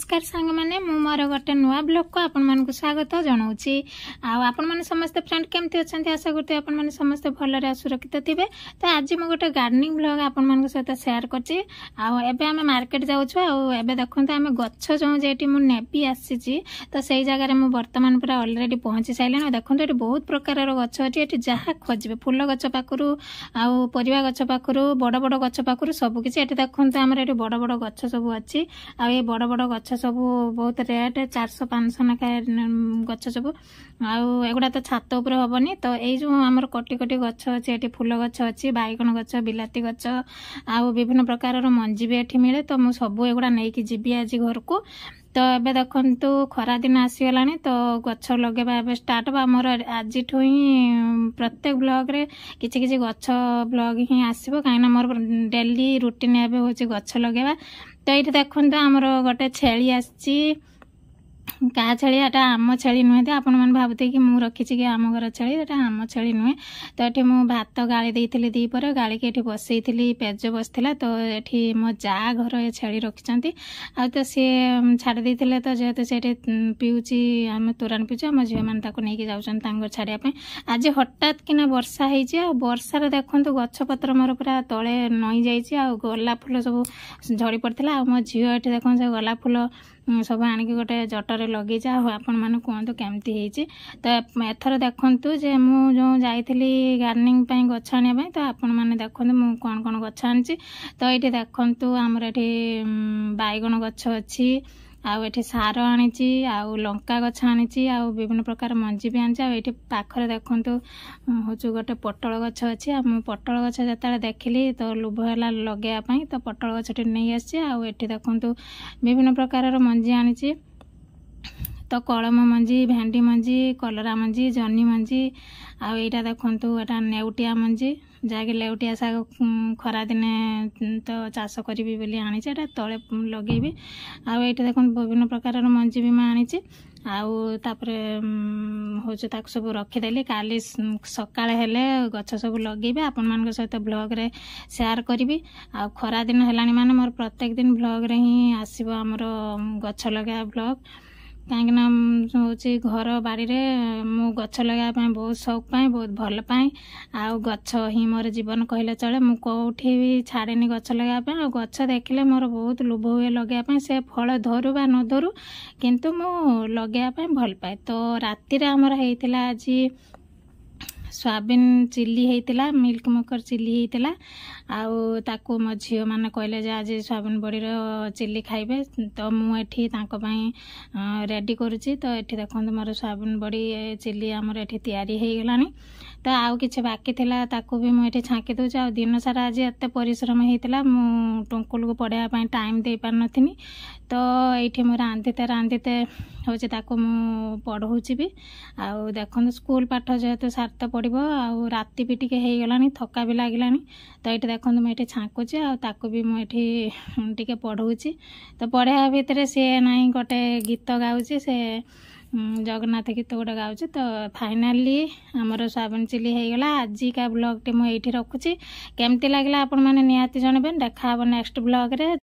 नमस्कार सांग मैंने मोर गोटे नुआ ब्लॉग को आपण मान स्वागत जनाऊँगी। आपण मैंने समस्त फ्रेंड केमती अच्छा आशा करते आपण मैंने समस्त भलरे सुरक्षित थे। तो आज मुझे गोटे गार्डनिंग ब्लॉग आपण मान सहित शेयर करछि। आम मार्केट जाऊँ देखते आम गछ जो जेटी मु नेबी आसी तो सही जगह मुझे बर्तमान पूरा अलरेडी पहुँची सारे। देखो ये बहुत प्रकार गछ अच्छी ये जहाँ खोजे फुल गछ पाखु आउ परिवा गछ पाखु बड़ बड़ गछ पाखु सबकि देखते आम ये बड़ बड़ गछ सब अच्छी आ ये बड़ बड़ गछ सब बहुत रेट 400-500 नाखा गछ सब आगुड़ा तो छात उपर हेनी। तो ये जो आमर कोटी कोटी गछ अच्छी ये फुल गछ अच्छी बैगन गछ बिलाती गछ आउ विभिन्न प्रकार मंजी भी ये मिले। तो मुझे सब एगुड़ा नहीं जीवी आज घर को। तो ये देखु खरा दिन आसीगला तो गछ लगे स्टार्ट आमर आज ही प्रत्येक ब्लॉग रे किछि किछि गछ ब्लॉग ही आसो कहीं मोर डेली रुटीन एवं हूँ गछ लगे। तो ये देखो आमर गोटे छेली आसी क्या छेली एटा आम छेली नुहे तो आपण मैंने भावते कि मुझे रखी कि आम घर छेली एटा आम छेली नुहे। तो ये मुझे भात गाड़ी देती दीपर गाड़ी की ये बसई पेज बसला। तो ये मो जा घर ये छेली रखिंट आ तो सी छाड़ी तो जेहेतु से पीऊँची आम तोरान पीछे आम झील मैंने नहीं जाऊँ छाड़ापी। आज हठात किना वर्षा हो वर्षार देखो गछपत्र मोर पूरा तले नई जाइए गोलाप फुल सब झड़ी पड़ता आ मो झील ये देखो से गोलाप फुल सब आणिक गोटे जटरे लगे आपण मैंने कहतु केमती होती। तो एथर देखु जे मु जो जाइली गार्डनिंग गछ आने तो आपण मैंने देखो मु कौन कौन गछ आनी। तो ये देखु आमर ये बैगन गछ अच्छी आठी सार आनी लंका गछ आनी आ विभिन्न प्रकार मंजी भी आनी। ये पाखरे देखु हूँ गोटे पटल गछ अच्छी मु पटल गछ जो देखिली तो लोभ है लगे तो पटल गछ नहीं आसी देखु विभिन्न प्रकार मंजी आनी। तो कलम मंजी भेंडी मंजी कलरा मंजी जन्नी मंजी आईटा देखु एटा नेउटिया मंजी जहाँकि लेउटिया शाग खरा दिने तो चाष करी बोली आनी तले लगेबी। आईटा देखो विभिन्न प्रकार मंजी भी मैं आनी आउे हूँ सब रखीदेली काली सकाळ हेले गछ सब लगे आपण मान सहित ब्लॉग रे शेयर करी। आ खरा दिन है माने मोर प्रत्येक दिन ब्लॉग रे ही आसब आमर गछ लगे ब्लॉग कहीं हूँ घर बाड़ी रे मु गछ लगाया बहुत शौक पाए बहुत भल पाए आ गछ ही मोर जीवन कहले चले। मु कौटी भी छाड़ेनी गछ लगाया गछ देखले मोर बहुत लोभ हुए लगाया से फल धरू बा न धरू किंतु मु लगाया भल पाए। तो राति आमर होता आज सोयाबीन चिली होता मिल्क मेकर चिली होता आउ मो झील मैंने कहले आज सोयाबीन बड़ीर चिली खाइबे। तो मुझे रेडी करुच्ची। तो ये देखो मोर सोयाबीन बड़ी चिली आमर ये तैयारी हो गलानी। तो आउ कि बाकी थिला ताकू भी मुझे छाँकी दूचे आ दिन सारा आज एत परिश्रम होता मु टुंकुल को पढ़ाई टाइम दे पार नथिनी। तो ये मुझे रांधते हूँ ताकू मु पढ़ाऊँची भी आउ देखो स्कूल पाठ जेहेतु सार्थ पड़ो आउ राति भी टिके हो गलानी थका भी लगिलानी। तो ये देखो मुझे छाँकुची आकू भी मुझे पढ़ाऊँची। तो पढ़ाया भितर सी ना गोटे गीत गाँची से जगन्नाथ गीत गोटे गाँची। तो फाइनाली आमर सोयाबीन चिली होगला आज का ब्लॉग टी मुझे रखुची केमती लगला आपण मैंने निहाती जनबे। देखा नेक्स्ट ब्लॉग रे।